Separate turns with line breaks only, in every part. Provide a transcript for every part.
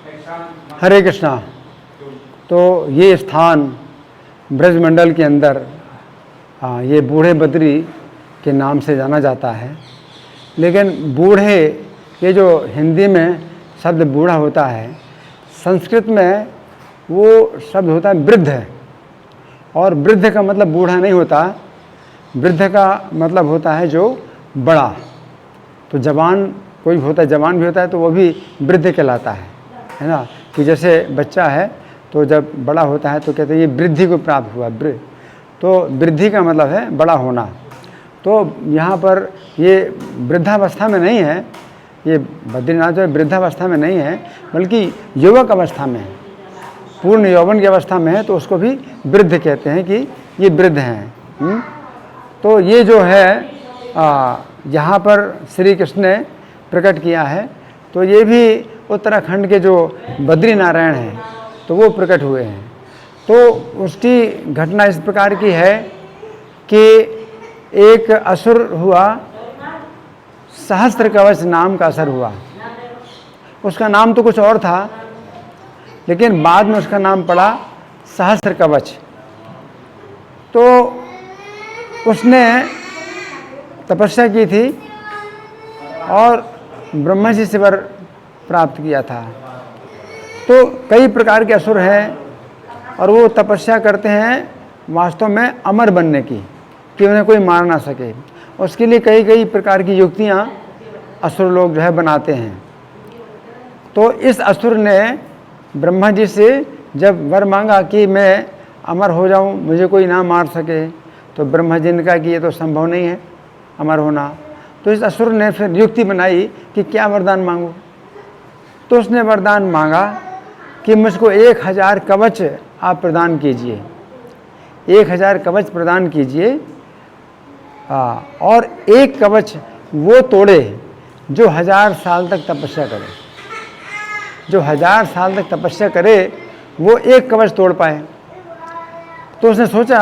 हरे कृष्णा। तो ये स्थान ब्रजमंडल के अंदर ये बूढ़े बद्री के नाम से जाना जाता है। लेकिन बूढ़े, ये जो हिंदी में शब्द बूढ़ा होता है, संस्कृत में वो शब्द होता है वृद्ध। और वृद्ध का मतलब बूढ़ा नहीं होता, वृद्ध का मतलब होता है जो बड़ा। तो जवान कोई होता है, जवान भी होता है तो वो भी वृद्ध कहलाता है ना। कि जैसे बच्चा है तो जब बड़ा होता है तो कहते हैं ये वृद्धि को प्राप्त हुआ। तो वृद्धि का मतलब है बड़ा होना। तो यहाँ पर ये वृद्धावस्था में नहीं है, ये बद्रीनाथ जो है वृद्धावस्था में नहीं है, बल्कि युवक अवस्था में है, पूर्ण यौवन की अवस्था में है, तो उसको भी वृद्ध कहते हैं कि ये वृद्ध हैं। तो ये जो है यहाँ पर श्री कृष्ण ने प्रकट किया है, तो ये भी उत्तराखंड के जो बद्री नारायण हैं तो वो प्रकट हुए हैं। तो उसकी घटना इस प्रकार की है कि एक असुर हुआ, सहस्त्र कवच नाम का असुर हुआ। उसका नाम तो कुछ और था, लेकिन बाद में उसका नाम पड़ा सहस्त्र कवच। तो उसने तपस्या की थी और ब्रह्मा जी से वर प्राप्त किया था। तो कई प्रकार के असुर हैं और वो तपस्या करते हैं वास्तव में अमर बनने की, कि उन्हें कोई मार ना सके। उसके लिए कई कई प्रकार की युक्तियाँ असुर लोग जो है बनाते हैं। तो इस असुर ने ब्रह्मा जी से जब वर मांगा कि मैं अमर हो जाऊं, मुझे कोई ना मार सके, तो ब्रह्मा जी ने कहा कि ये तो संभव नहीं है अमर होना। तो इस असुर ने फिर युक्ति बनाई कि क्या वरदान मांगूं। तो उसने वरदान मांगा कि मुझको 1000 कवच आप प्रदान कीजिए, 1000 कवच प्रदान कीजिए। और एक कवच वो तोड़े जो 1000 साल तक तपस्या करे, जो 1000 साल तक तपस्या करे वो एक कवच तोड़ पाए। तो उसने सोचा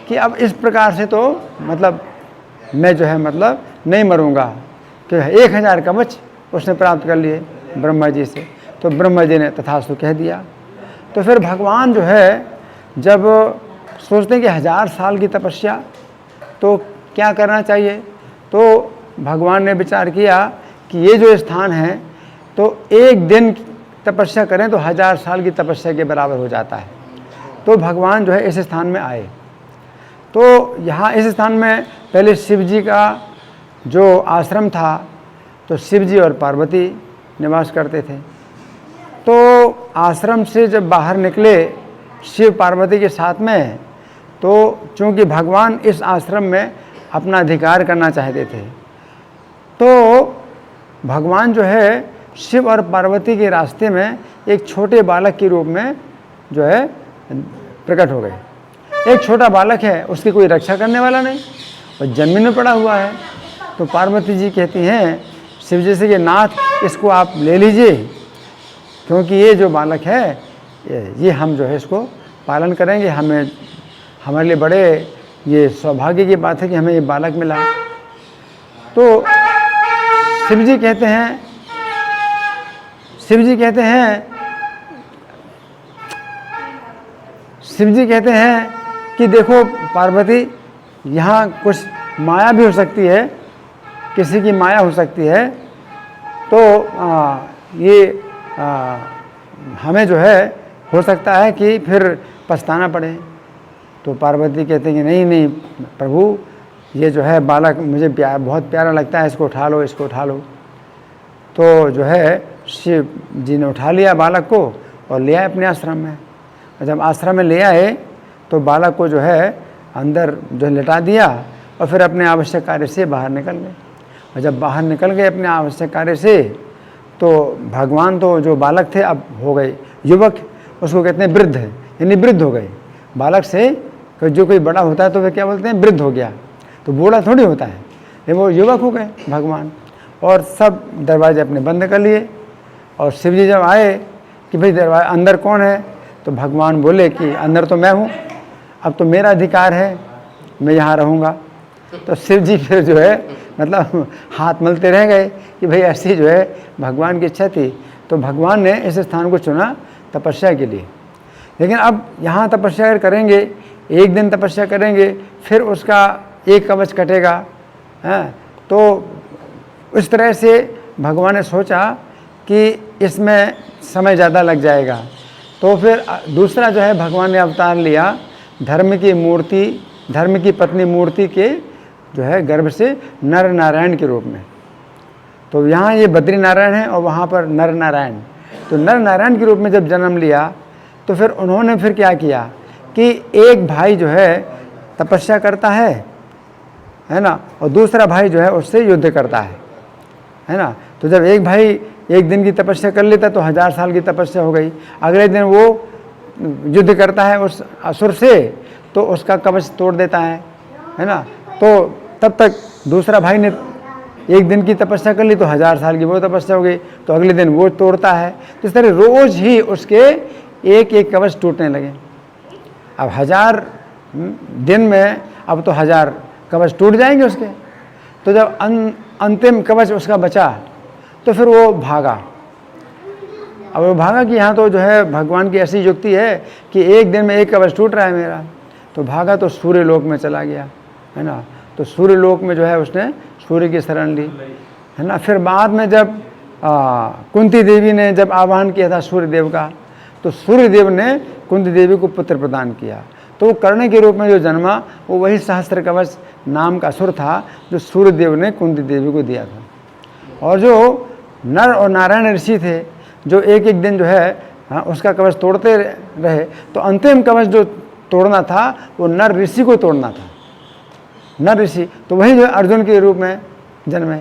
कि अब इस प्रकार से तो मतलब मैं जो है मतलब नहीं मरूंगा, कि 1000 कवच उसने प्राप्त कर लिए ब्रह्मा जी से। तो ब्रह्मा जी ने तथास्तु कह दिया। तो फिर भगवान जो है जब सोचते हैं कि 1000 साल की तपस्या, तो क्या करना चाहिए, तो भगवान ने विचार किया कि ये जो स्थान है तो एक दिन तपस्या करें तो 1000 साल की तपस्या के बराबर हो जाता है। तो भगवान जो है इस स्थान में आए। तो यहाँ इस स्थान में पहले शिव जी का जो आश्रम था, तो शिव जी और पार्वती निवास करते थे। तो आश्रम से जब बाहर निकले शिव पार्वती के साथ में, तो चूँकि भगवान इस आश्रम में अपना अधिकार करना चाहते थे, तो भगवान जो है शिव और पार्वती के रास्ते में एक छोटे बालक के रूप में जो है प्रकट हो गए। एक छोटा बालक है, उसकी कोई रक्षा करने वाला नहीं, और जमीन में पड़ा हुआ है। तो पार्वती जी कहती हैं शिव जी से कि नाथ इसको आप ले लीजिए, क्योंकि ये जो बालक है ये हम जो है इसको पालन करेंगे। हमें हमारे लिए बड़े ये सौभाग्य की बात है कि हमें ये बालक मिला। तो शिव जी कहते हैं शिव जी कहते हैं कि देखो पार्वती, यहाँ कुछ माया भी हो सकती है, किसी की माया हो सकती है, तो हमें जो है हो सकता है कि फिर पछताना पड़े। तो पार्वती कहते हैं कि नहीं नहीं प्रभु, ये जो है बालक मुझे बहुत प्यारा लगता है, इसको उठा लो, इसको उठा लो। तो जो है शिव जी ने उठा लिया बालक को और ले आए अपने आश्रम में। और जब आश्रम में ले आए तो बालक को जो है अंदर जो लेटा दिया और फिर अपने आवश्यक कार्य से बाहर निकल गए। और जब बाहर निकल गए अपने आवश्यक कार्य से, तो भगवान तो जो बालक थे अब हो गए युवक, उसको कहते हैं वृद्ध, यानी वृद्ध हो गए। बालक से जो कोई बड़ा होता है तो वे क्या बोलते हैं, वृद्ध हो गया, तो बूढ़ा थोड़ी होता है, लेकिन वो युवक हो गए भगवान। और सब दरवाजे अपने बंद कर लिए। और शिव जी जब आए कि भाई दरवाजा अंदर कौन है, तो भगवान बोले कि अंदर तो मैं हूँ, अब तो मेरा अधिकार है, मैं यहाँ रहूँगा। तो शिव जी फिर जो है मतलब हाथ मलते रह गए कि भाई ऐसी जो है भगवान की इच्छा थी। तो भगवान ने इस स्थान को चुना तपस्या के लिए। लेकिन अब यहाँ तपस्या अगर करेंगे, एक दिन तपस्या करेंगे, फिर उसका एक कवच कटेगा, हैं, तो इस तरह से भगवान ने सोचा कि इसमें समय ज़्यादा लग जाएगा। तो फिर दूसरा जो है भगवान ने अवतार लिया धर्म की मूर्ति, धर्म की पत्नी मूर्ति के जो है गर्भ से नर नारायण के रूप में। तो यहाँ ये बद्री नारायण है और वहाँ पर नर नारायण। तो नर नारायण के रूप में जब जन्म लिया तो फिर उन्होंने फिर क्या किया कि एक भाई जो है तपस्या करता है ना, और दूसरा भाई जो है उससे युद्ध करता है ना। तो जब एक भाई एक दिन की तपस्या कर लेता तो 1000 साल की तपस्या हो गई। अगले दिन वो युद्ध करता है उस असुर से, तो उसका कवच तोड़ देता है ना। तो तब तक दूसरा भाई ने एक दिन की तपस्या कर ली तो 1000 साल की वो तपस्या हो गई, तो अगले दिन वो तोड़ता है। तो इस तरह रोज ही उसके एक एक कवच टूटने लगे। अब 1000 दिन में अब तो 1000 कवच टूट जाएंगे उसके। तो जब अंतिम कवच उसका बचा तो फिर वो भागा। अब वो भागा कि यहाँ तो जो है भगवान की ऐसी युक्ति है कि एक दिन में एक कवच टूट रहा है मेरा। तो भागा तो सूर्य लोक में चला गया, है ना। तो सूर्य लोक में जो है उसने सूर्य की शरण ली, है ना। फिर बाद में जब कुंती देवी ने जब आह्वान किया था सूर्य देव का, तो सूर्य देव ने कुंती देवी को पुत्र प्रदान किया। तो कर्ण के रूप में जो जन्मा वो वही सहस्त्र कवच नाम का असुर था जो सूर्य देव ने कुंती देवी को दिया था। और जो नर और नारायण ऋषि थे जो एक एक दिन जो है उसका कवच तोड़ते रहे, तो अंतिम कवच जो तोड़ना था वो नर ऋषि को तोड़ना था, नर ऋषि। तो वही जो अर्जुन के रूप में जन्मे।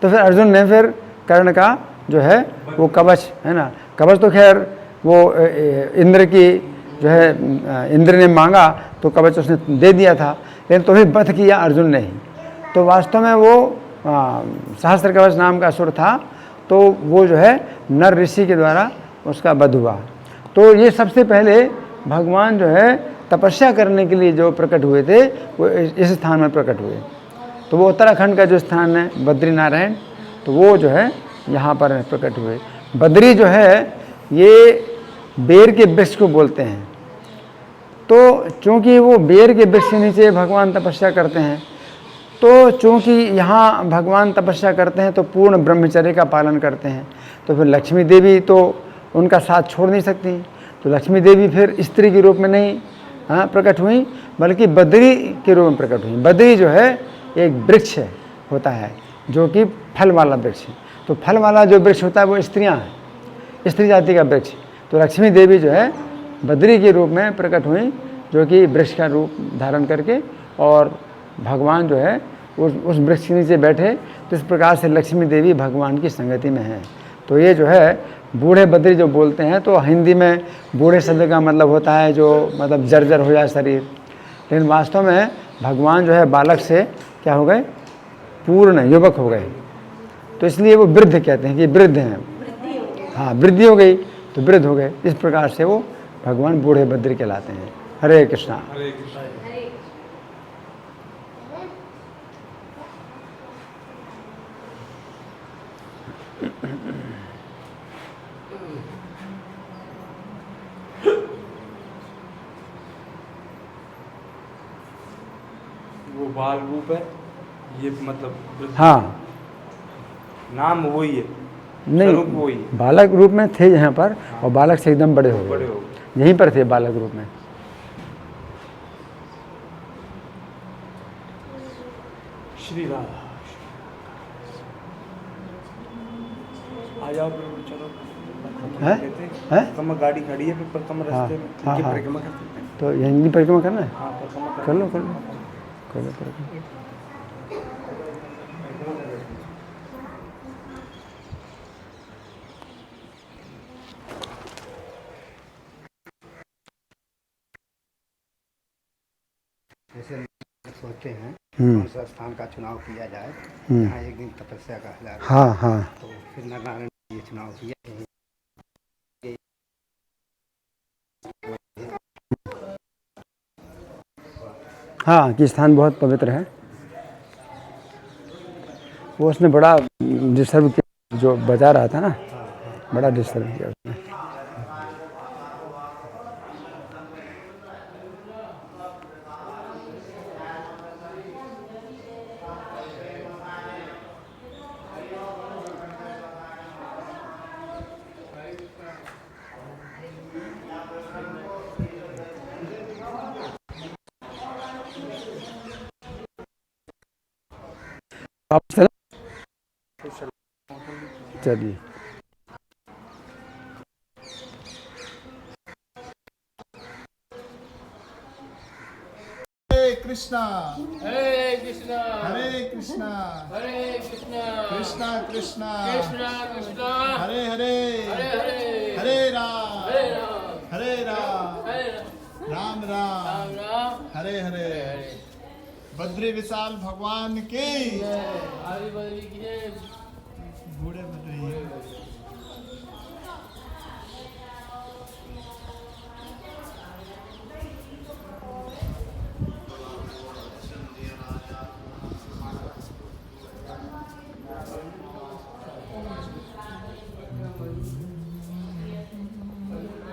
तो फिर अर्जुन ने फिर कर्ण का जो है वो कवच, है ना, कवच तो खैर वो इंद्र की जो है इंद्र ने मांगा तो कवच उसने दे दिया था, लेकिन तो भी वध किया अर्जुन ने ही। तो वास्तव में वो सहस्त्र कवच नाम का असुर था, तो वो जो है नर ऋषि के द्वारा उसका वध हुआ। तो ये सबसे पहले भगवान जो है तपस्या करने के लिए जो प्रकट हुए थे वो इस स्थान में प्रकट हुए। तो वो उत्तराखंड का जो स्थान है बद्री नारायण, तो वो जो है यहाँ पर प्रकट हुए। बद्री जो है ये बेर के वृक्ष को बोलते हैं। तो चूँकि वो बेर के वृक्ष के नीचे भगवान तपस्या करते हैं, तो चूँकि यहाँ भगवान तपस्या करते हैं तो पूर्ण ब्रह्मचर्य का पालन करते हैं। तो फिर लक्ष्मी देवी तो उनका साथ छोड़ नहीं सकती। तो लक्ष्मी देवी फिर स्त्री के रूप में नहीं प्रकट हुई, बल्कि बद्री के रूप में प्रकट हुई। बद्री जो है एक वृक्ष होता है जो कि फल वाला वृक्ष है। तो फल वाला जो वृक्ष होता है वो स्त्रियां हैं, स्त्री जाति का वृक्ष। तो लक्ष्मी देवी जो है बद्री के रूप में प्रकट हुई, जो कि वृक्ष का रूप धारण करके, और भगवान जो है उस वृक्ष के नीचे बैठे। तो इस प्रकार से लक्ष्मी देवी भगवान की संगति में है। तो ये जो है बूढ़े बद्री जो बोलते हैं, तो हिंदी में बूढ़े शब्द का मतलब होता है जो मतलब जर्जर हो जाए शरीर, लेकिन वास्तव में भगवान जो है बालक से क्या हो गए, पूर्ण युवक हो गए। तो इसलिए वो वृद्ध कहते हैं कि वृद्ध हैं, हाँ वृद्धि हो गई तो वृद्ध हो गए। इस प्रकार से वो भगवान बूढ़े बद्री कहलाते हैं। हरे कृष्णा।
वो बाल रूप है ये, मतलब
हाँ
नाम वही है,
नहीं
वही है।
बालक रूप में थे यहाँ पर, और बालक से एकदम बड़े हो गए, यहीं पर थे बालक रूप में।
श्री राधा आ जाओ चलो।
है
कम गाड़ी खड़ी है पर कम रास्ते में,
हाँ,
इनकी
हाँ।
परिक्रमा कर सकते हैं।
तो यहीं की परिक्रमा करना है,
हाँ परिक्रमा
कर लो कर लो कर लो परिक्रमा।
जैसे सोचते हैं कौन सा स्थान का चुनाव किया जाए, यहाँ एक दिन तपस्या का हजार,
हाँ हाँ
तो फिर नारायण ये चुनाव किया।
हाँ कि स्थान बहुत पवित्र है। वो उसने बड़ा डिस्टर्ब किया जो बजा रहा था ना, बड़ा डिस्टर्ब किया उसने। आप चलिए।
हरे कृष्णा
हरे कृष्णा
हरे कृष्णा
हरे कृष्णा
कृष्णा कृष्णा
कृष्णा कृष्णा
हरे हरे
हरे हरे
हरे राम
हरे राम
हरे राम
हरे राम
राम राम
राम राम
हरे हरे बद्री विशाल भगवान की
आदि बद्री की जय।
बूढ़े